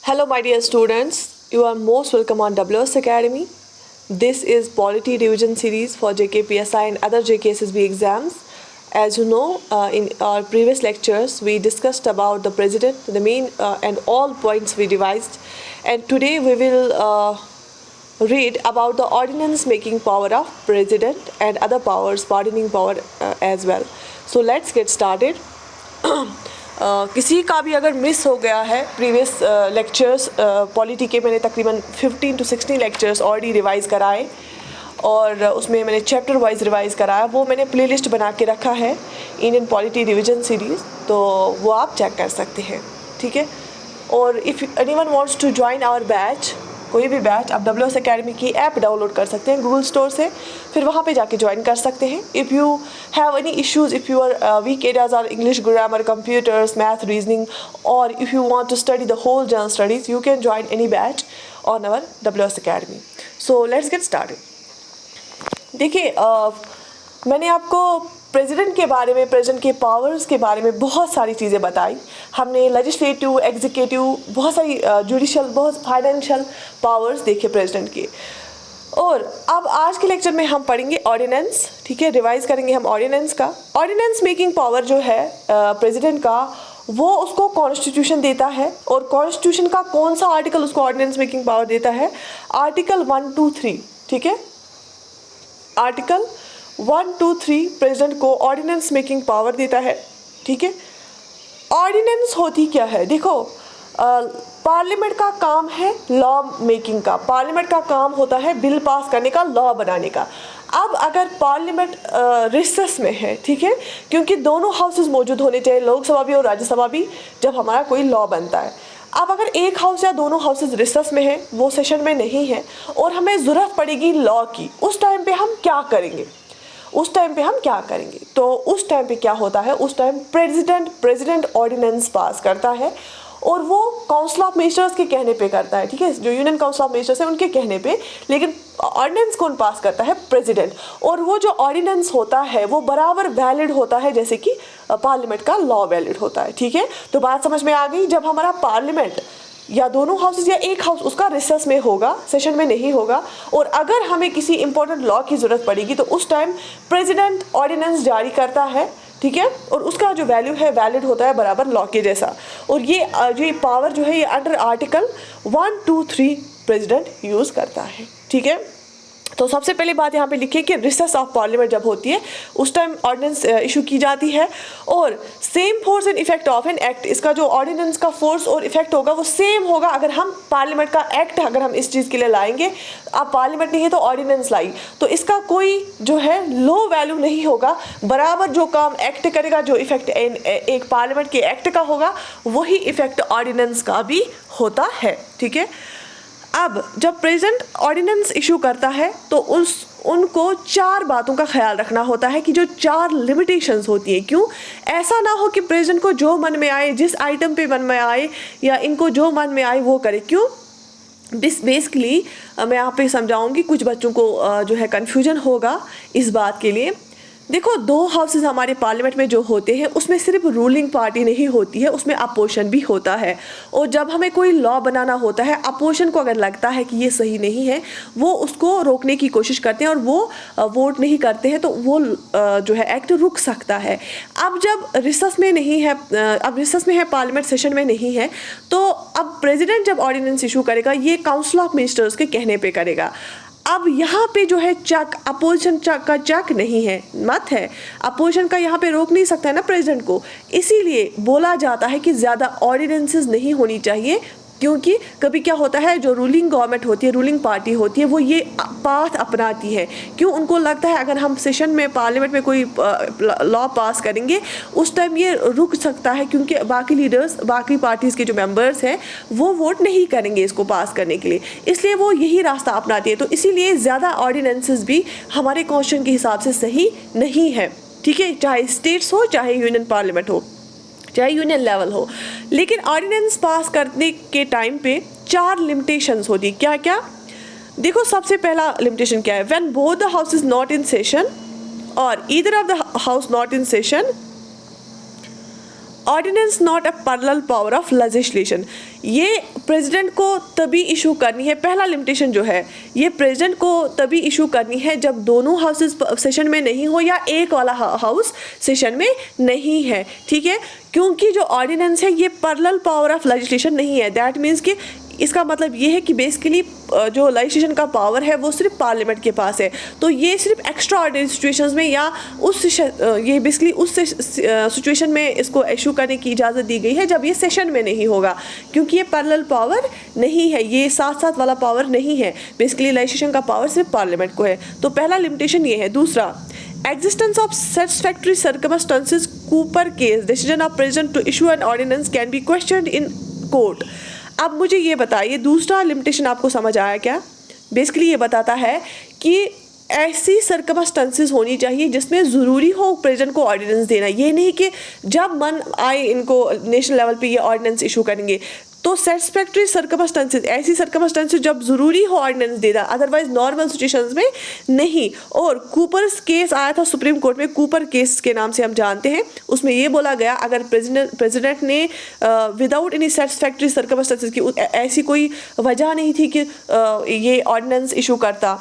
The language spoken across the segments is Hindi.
Hello, my dear students. You are most welcome on WS Academy. This is Polity Revision Series for JKPSI and other JKSSB exams. As you know, in our previous lectures, we discussed about the president, the main and all points we revised. And today we will read about the ordinance making power of president and other powers, pardoning power as well. So let's get started. किसी का भी अगर मिस हो गया है प्रीवियस लेक्चर्स पॉलिटी के, मैंने तकरीबन 15 to 16 लेक्चर्स ऑलरेडी रिवाइज़ कराए और उसमें मैंने चैप्टर वाइज रिवाइज़ कराया, वो मैंने प्लेलिस्ट बना के रखा है इंडियन पॉलिटी रिवीजन सीरीज़, तो वो आप चेक कर सकते हैं, ठीक है। और if anyone wants to join our batch, कोई भी बैच, आप WS अकेडमी की ऐप डाउनलोड कर सकते हैं गूगल स्टोर से, फिर वहाँ पे जाके ज्वाइन कर सकते हैं। If you have any issues, if your weak areas are English grammar, computers, math, reasoning, और if you want to study the whole general studies, you can join any batch on our WS academy. So let's get started. देखिए, मैंने आपको प्रेसिडेंट के बारे में, प्रेसिडेंट के पावर्स के बारे में बहुत सारी चीज़ें बताई। हमने लेजिस्लेटिव, एग्जीक्यूटिव, बहुत सारी जुडिशियल, बहुत फाइनेंशियल पावर्स देखे प्रेसिडेंट के। और अब आज के लेक्चर में हम पढ़ेंगे ऑर्डिनेंस, ठीक है, रिवाइज करेंगे हम ऑर्डिनेंस का। ऑर्डिनेंस मेकिंग पावर जो है प्रेसिडेंट का, वो उसको कॉन्स्टिट्यूशन देता है। और कॉन्स्टिट्यूशन का कौन सा आर्टिकल उसको ऑर्डिनेंस मेकिंग पावर देता है? आर्टिकल 1, 2, 3, ठीक है। आर्टिकल 1, 2, 3 प्रेसिडेंट को ऑर्डिनेंस मेकिंग पावर देता है, ठीक है। ऑर्डिनेंस होती क्या है? देखो, पार्लियामेंट का काम है लॉ मेकिंग का, पार्लियामेंट का काम होता है बिल पास करने का, लॉ बनाने का। अब अगर पार्लियामेंट रिसेस में है, ठीक है, क्योंकि दोनों हाउसेस मौजूद होने चाहिए, लोकसभा भी और राज्यसभा भी, जब हमारा कोई लॉ बनता है। अब अगर एक हाउस या दोनों हाउसेस रिसेस में है, वो सेशन में नहीं है, और हमें ज़रूरत पड़ेगी लॉ की, उस टाइम पे हम क्या करेंगे? तो उस टाइम पे क्या होता है? उस टाइम प्रेसिडेंट ऑर्डिनेंस पास करता है, और वो काउंसिल ऑफ मिनिस्टर्स के कहने पे करता है, ठीक है, जो यूनियन काउंसिल ऑफ मिनिस्टर्स है उनके कहने पे। लेकिन ऑर्डिनेंस कौन पास करता है? प्रेसिडेंट। और वो जो ऑर्डिनेंस होता है वो बराबर वैलिड होता है जैसे कि पार्लियामेंट का लॉ वैलिड होता है, ठीक है। तो बात समझ में आ गई। जब हमारा पार्लियामेंट या दोनों हाउसेस या एक हाउस उसका रिसेस में होगा, सेशन में नहीं होगा, और अगर हमें किसी इंपॉर्टेंट लॉ की ज़रूरत पड़ेगी, तो उस टाइम प्रेसिडेंट ऑर्डिनेंस जारी करता है, ठीक है, और उसका जो वैल्यू है वैलिड होता है बराबर लॉ के जैसा। और ये पावर जो है ये अंडर आर्टिकल 1, 2, 3 प्रेसिडेंट यूज़ करता है, ठीक है। तो सबसे पहले बात यहाँ पे लिखिए कि रिसेस ऑफ पार्लियामेंट जब होती है उस टाइम ऑर्डिनेंस इशू की जाती है, और same force and effect of an act, इसका जो ऑर्डिनेंस का फोर्स और इफेक्ट होगा वो सेम होगा अगर हम पार्लियामेंट का एक्ट, अगर हम इस चीज़ के लिए लाएंगे। अब पार्लियामेंट नहीं है तो ऑर्डिनेंस लाई, तो इसका कोई जो है लो वैल्यू नहीं होगा, बराबर जो काम एक्ट करेगा, जो इफेक्ट एक पार्लियामेंट के एक्ट का होगा, वही इफेक्ट ऑर्डिनेंस का भी होता है, ठीक है। अब जब प्रेसिडेंट ऑर्डिनेंस इशू करता है तो उनको 4 बातों का ख्याल रखना होता है, कि जो 4 लिमिटेशंस होती हैं। क्यों? ऐसा ना हो कि प्रेसिडेंट को जो मन में आए, जिस आइटम पे मन में आए, या इनको जो मन में आए वो करे। क्यों? बेसिकली मैं यहाँ पे समझाऊंगी, कुछ बच्चों को जो है कन्फ्यूजन होगा इस बात के लिए। देखो, 2 हाउसेस हमारे पार्लियामेंट में जो होते हैं उसमें सिर्फ रूलिंग पार्टी नहीं होती है, उसमें अपोजिशन भी होता है। और जब हमें कोई लॉ बनाना होता है, अपोजिशन को अगर लगता है कि ये सही नहीं है, वो उसको रोकने की कोशिश करते हैं और वो वोट नहीं करते हैं, तो वो जो है एक्ट रुक सकता है। अब जब रिसेस में नहीं है, अब रिसेस में है, पार्लियामेंट सेशन में नहीं है, तो अब प्रेसिडेंट जब ऑर्डिनेंस इशू करेगा ये काउंसिल ऑफ मिनिस्टर्स के कहने पे करेगा। अब यहाँ पे जो है चक, अपोजिशन का चक नहीं है, मत है, अपोजिशन का यहाँ पे रोक नहीं सकता है ना प्रेसिडेंट को। इसीलिए बोला जाता है कि ज़्यादा ऑर्डिनेंसेस नहीं होनी चाहिए, क्योंकि कभी क्या होता है, जो रूलिंग गवर्नमेंट होती है, रूलिंग पार्टी होती है, वो ये पाथ अपनाती है। क्यों? उनको लगता है अगर हम सेशन में, पार्लियामेंट में कोई लॉ पास करेंगे, उस टाइम ये रुक सकता है, क्योंकि बाकी लीडर्स, बाकी पार्टीज़ के जो मेंबर्स हैं वो वोट नहीं करेंगे इसको पास करने के लिए, इसलिए वो यही रास्ता अपनाती है। तो इसीलिए ज़्यादा ऑर्डिनेंसेस भी हमारे कॉन्स्टिट्यूशन के हिसाब से सही नहीं है, ठीक है, चाहे स्टेट्स हो, चाहे यूनियन पार्लियामेंट हो, चाहे यूनियन लेवल हो। लेकिन ऑर्डिनेंस पास करने के टाइम पे 4 लिमिटेशंस होती। क्या क्या? देखो, सबसे पहला लिमिटेशन क्या है? When both the house is not in session, और either of the house not in session, ordinance not a parallel power of legislation, ये प्रेसिडेंट को तभी इशू करनी है, पहला लिमिटेशन जो है ये प्रेसिडेंट को तभी इशू करनी है जब दोनों हाउसेस सेशन में नहीं हो या एक वाला हाउस सेशन में नहीं है, ठीक है। क्योंकि जो ऑर्डिनेंस है ये पैरेलल पावर ऑफ लेजिस्लेशन नहीं है, दैट मीन्स कि इसका मतलब ये है कि बेसिकली जो लेजिस्लेशन का पावर है वो सिर्फ पार्लियामेंट के पास है, तो ये सिर्फ एक्स्ट्रा ऑर्डिनरी सिचुएशंस में या ये बेसिकली उस सिचुएशन में इसको इशू करने की इजाज़त दी गई है जब ये सेशन में नहीं होगा, क्योंकि ये पैरेलल पावर नहीं है, ये साथ साथ वाला पावर नहीं है, बेसिकली लेजिस्लेशन का पावर सिर्फ पार्लियामेंट को है। तो पहला लिमिटेशन ये है। दूसरा, existence of satisfactory circumstances, Cooper case, decision of president to issue an ordinance can be questioned in court। अब मुझे ये बताइए दूसरा लिमिटेशन आपको समझ आया क्या? बेसिकली ये बताता है कि ऐसी सर्कमस्टेंसेस होनी चाहिए जिसमें ज़रूरी हो प्रेसिडेंट को ऑर्डिनेंस देना, ये नहीं कि जब मन आए इनको नेशनल लेवल पे ये ऑर्डिनेंस इशू करेंगे। तो सेटिस्फैक्टरी सर्कमस्टेंसेस, ऐसी सर्कमस्टेंसेस जब ज़रूरी हो ऑर्डिनेंस देना, अदरवाइज नॉर्मल सिचुएशंस में नहीं। और कूपर्स केस आया था सुप्रीम कोर्ट में, कूपर केस के नाम से हम जानते हैं, उसमें ये बोला गया अगर प्रेसिडेंट ने विदाउट एनी सेटिस्फैक्टरी सर्कमस्टेंसेस की ऐसी कोई वजह नहीं थी कि ये ऑर्डिनेंस इशू करता।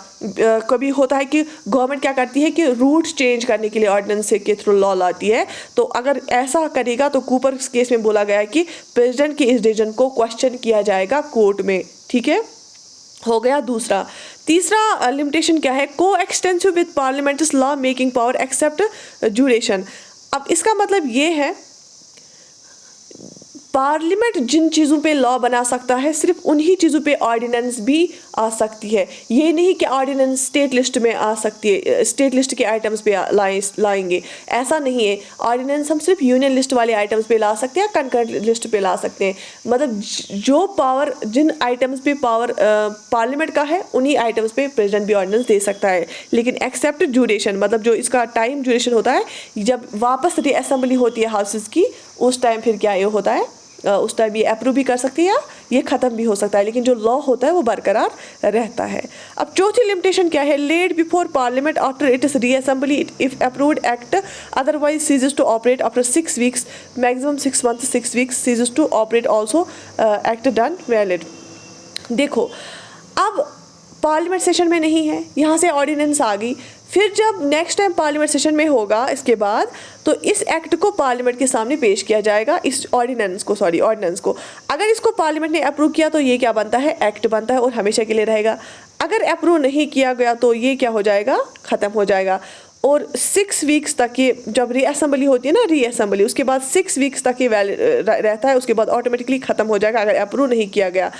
कभी होता है कि गवर्नमेंट क्या करती है कि रूट चेंज करने के लिए ऑर्डिनेंस के थ्रू लॉ लाती है, तो अगर ऐसा करेगा तो कूपर केस में बोला गया है कि प्रेसिडेंट की इस डिसीजन को क्वेश्चन किया जाएगा कोर्ट में, ठीक है, हो गया दूसरा। तीसरा लिमिटेशन क्या है? Coextensive with parliament's law making power except duration. अब इसका मतलब ये है पार्लियामेंट जिन चीज़ों पे लॉ बना सकता है सिर्फ उन्हीं चीज़ों पे ऑर्डिनेंस भी आ सकती है, ये नहीं कि ऑर्डिनेंस स्टेट लिस्ट में आ सकती है, स्टेट लिस्ट के आइटम्स पे लाएंगे, ऐसा नहीं है। ऑर्डिनेंस हम सिर्फ यूनियन लिस्ट वाले आइटम्स पे ला सकते हैं, कंकरेंट लिस्ट पे ला सकते हैं, मतलब जो पावर जिन आइटम्स पे पावर पार्लियामेंट का है उन्हीं आइटम्स पे प्रेसिडेंट भी ऑर्डिनेंस दे सकता है, लेकिन एक्सेप्ट ड्यूरेशन, मतलब जो इसका टाइम ड्यूरेशन होता है जब वापस रीअसेंबली होती है हाउसेस की, उस टाइम फिर क्या ये होता है, उस टाइम ये अप्रूव भी कर सकती है या ये ख़त्म भी हो सकता है, लेकिन जो लॉ होता है वो बरकरार रहता है। अब चौथी लिमिटेशन क्या है? Laid before parliament after it is reassembly if approved act otherwise ceases to operate after 6 weeks, maximum 6 month 6 weeks ceases to operate also act done valid. देखो अब पार्लियामेंट सेशन में नहीं है, यहाँ से ऑर्डिनेंस आ गई, फिर जब नेक्स्ट टाइम पार्लियामेंट सेशन में होगा इसके बाद तो इस एक्ट को पार्लियामेंट के सामने पेश किया जाएगा, इस ऑर्डिनेंस को अगर इसको पार्लियामेंट ने अप्रूव किया तो ये क्या बनता है? एक्ट बनता है और हमेशा के लिए रहेगा। अगर अप्रूव नहीं किया गया तो ये क्या हो जाएगा? ख़त्म हो जाएगा। और 6 वीक्स तक ये जब रीअसेंबली होती है ना, रीअसेंबली उसके बाद 6 वीक्स तक ये वैलिड रहता है, उसके बाद ऑटोमेटिकली ख़त्म हो जाएगा अगर अप्रूव नहीं किया गया।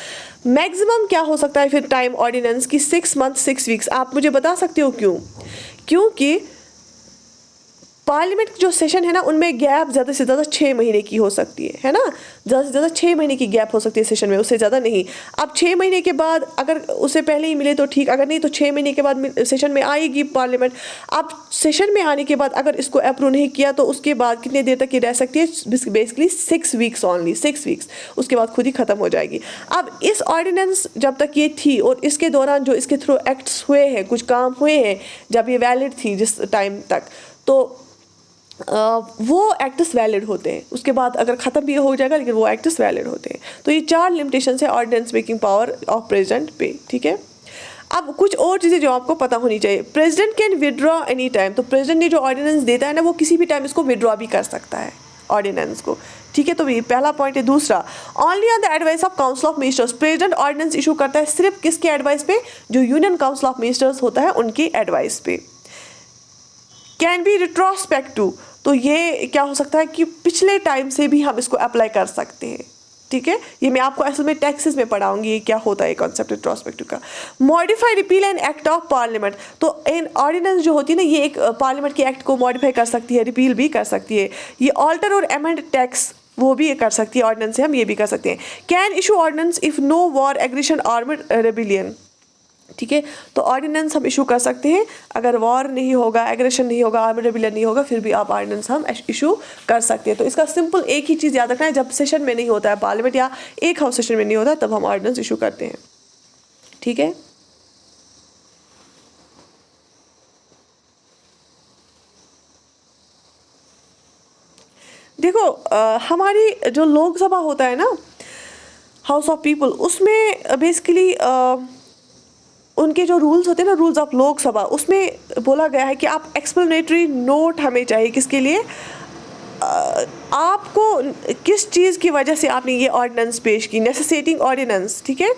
मैक्सिमम क्या हो सकता है फिर टाइम ऑर्डिनेंस की? 6 मंथ 6 वीक्स। आप मुझे बता सकते हो क्यों? क्योंकि पार्लियामेंट जो सेशन है ना उनमें गैप ज़्यादा से ज़्यादा 6 महीने की हो सकती है ना, ज़्यादा से ज़्यादा 6 महीने की गैप हो सकती है सेशन में, उससे ज़्यादा नहीं। अब 6 महीने के बाद अगर उससे पहले ही मिले तो ठीक, अगर नहीं तो 6 महीने के बाद सेशन में आएगी पार्लियामेंट। अब सेशन में आने के बाद अगर इसको अप्रूव नहीं किया तो उसके बाद कितने देर तक ये रह सकती है? बेसिकली 6 वीक्स ओनली, 6 वीक्स, उसके बाद खुद ही ख़त्म हो जाएगी। अब इस ऑर्डिनेंस जब तक ये थी और इसके दौरान जो इसके थ्रू एक्ट्स हुए हैं, कुछ काम हुए हैं जब ये वैलिड थी जिस टाइम तक, तो वो एक्ट्स वैलिड होते हैं, उसके बाद अगर ख़त्म भी हो जाएगा लेकिन वो एक्ट्स वैलिड होते हैं। तो ये 4 लिमिटेशन है ordinance making power of president पे, ठीक है। अब कुछ और चीज़ें जो आपको पता होनी चाहिए। President can withdraw any time, तो प्रेसिडेंट ने जो ऑर्डिनेंस देता है ना वो किसी भी टाइम इसको विड्रॉ भी कर सकता है ऑर्डिनेंस को, ठीक है। तो ये पहला पॉइंट है। दूसरा, only on the advice of council of ministers, president ordinance issue करता है सिर्फ किसके एडवाइस पे? जो यूनियन काउंसिल ऑफ मिनिस्टर्स होता है उनकी एडवाइस पे। कैन बी रिट्रोस्पेक्टिव, तो ये क्या हो सकता है कि पिछले टाइम से भी हम इसको अप्लाई कर सकते हैं, ठीक है। ये मैं आपको असल में टैक्सेस में पढ़ाऊंगी ये क्या होता है कॉन्सेप्ट रिट्रोस्पेक्टिव का। Modify repeal and act of parliament, तो इन ऑर्डिनेंस जो होती है ना ये एक पार्लियामेंट के एक्ट को मॉडिफाई कर सकती है, रिपील भी कर सकती है। ये ऑल्टर और अमेंड टैक्स वो भी कर सकती है ऑर्डिनेंस से, हम ये भी कर सकते हैं। Can issue ordinance if no war aggression armed rebellion, ठीक है। तो ऑर्डिनेंस हम इशू कर सकते हैं अगर वॉर नहीं होगा, एग्रेशन नहीं होगा, आर्म्ड रेबिलियन नहीं होगा, फिर भी आप ऑर्डिनेंस हम इशू कर सकते हैं। तो इसका सिंपल एक ही चीज़ याद रखना है, जब सेशन में नहीं होता है पार्लियामेंट या एक हाउस सेशन में नहीं होता तब हम ऑर्डिनेंस इशू करते हैं, ठीक है। देखो हमारी जो लोकसभा होता है ना, हाउस ऑफ पीपल, उसमें बेसिकली उनके जो रूल्स होते हैं ना, रूल्स ऑफ लोकसभा, उसमें बोला गया है कि आप एक्सप्लेनेटरी नोट हमें चाहिए। किसके लिए? आपको किस चीज़ की वजह से आपने ये ऑर्डिनेंस पेश की, नेसेसिटिंग ऑर्डिनेंस, ठीक है।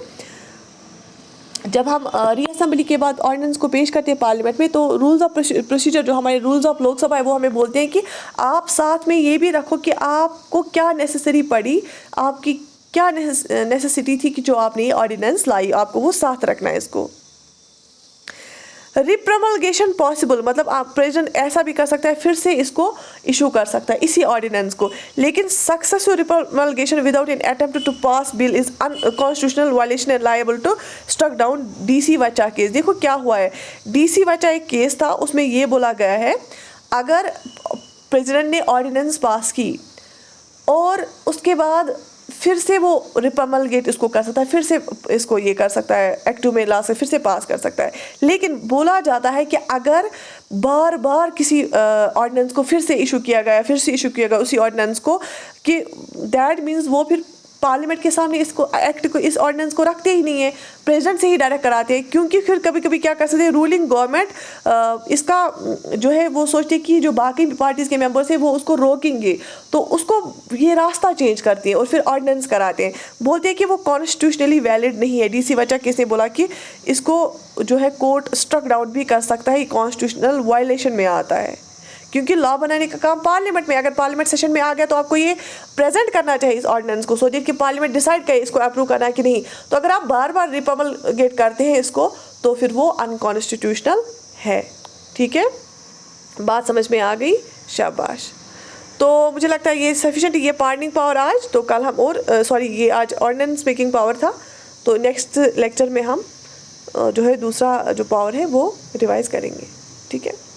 जब हम रीअसेंबली के बाद ऑर्डिनेंस को पेश करते हैं पार्लियामेंट में, तो रूल्स ऑफ प्रोसीजर, जो हमारे रूल्स ऑफ लोकसभा है, वो हमें बोलते हैं कि आप साथ में ये भी रखो कि आपको क्या नेसेसरी पड़ी, आपकी क्या नेसेसिटी थी कि जो आपने ये ऑर्डिनेंस लाई, आपको वो साथ रखना है इसको। रिप्रमलगेशन पॉसिबल, मतलब आप प्रेसिडेंट ऐसा भी कर सकता है, फिर से इसको इशू कर सकता है इसी ऑर्डिनेंस को, लेकिन successful repromulgation without an attempt to pass bill is unconstitutional violation and liable to struck down DC Wadhwa case. देखो क्या हुआ है, डीसी वचा एक केस था, उसमें ये बोला गया है अगर प्रेसिडेंट ने ऑर्डिनेंस पास की और उसके बाद फिर से वो रिप्रमलगेट इसको कर सकता है, फिर से इसको ये कर सकता है, एक्ट में ला से फिर से पास कर सकता है। लेकिन बोला जाता है कि अगर बार बार किसी ऑर्डिनेंस को फिर से इशू किया गया, फिर से इशू किया गया उसी ऑर्डिनेंस को, कि दैट मीन्स वो फिर पार्लियामेंट के सामने इसको एक्ट को, इस ऑर्डिनेंस को रखते ही नहीं है, प्रेसिडेंट से ही डायरेक्ट कराते हैं। क्योंकि फिर कभी कभी क्या कर सकते हैं, रूलिंग गवर्नमेंट इसका जो है वो सोचती है कि जो बाकी पार्टीज़ के मेंबर्स हैं वो उसको रोकेंगे, तो उसको ये रास्ता चेंज करती है और फिर ऑर्डिनेंस कराते हैं। बोलते हैं कि वो कॉन्स्टिट्यूशनली वैलिड नहीं है। डीसी वचा केस ने बोला कि इसको जो है कोर्ट स्ट्रक डाउन भी कर सकता है, कॉन्स्टिट्यूशनल वायलेशन में आता है, क्योंकि लॉ बनाने का काम पार्लियामेंट में, अगर पार्लियामेंट सेशन में आ गया तो आपको ये प्रेजेंट करना चाहिए इस ऑर्डिनेंस को, सो दैट कि पार्लियामेंट डिसाइड करे इसको अप्रूव करना है कि नहीं। तो अगर आप बार बार रिप्रमलगेट करते हैं इसको, तो फिर वो अनकॉन्स्टिट्यूशनल है। ठीक है, बात समझ में आ गई? शाबाश। तो मुझे लगता है ये सफिशिएंट, ये पार्डनिंग पावर आज, तो कल हम और ये आज ऑर्डिनेंस मेकिंग पावर था, तो नेक्स्ट लेक्चर में हम जो है दूसरा जो पावर है वो रिवाइज करेंगे। ठीक है।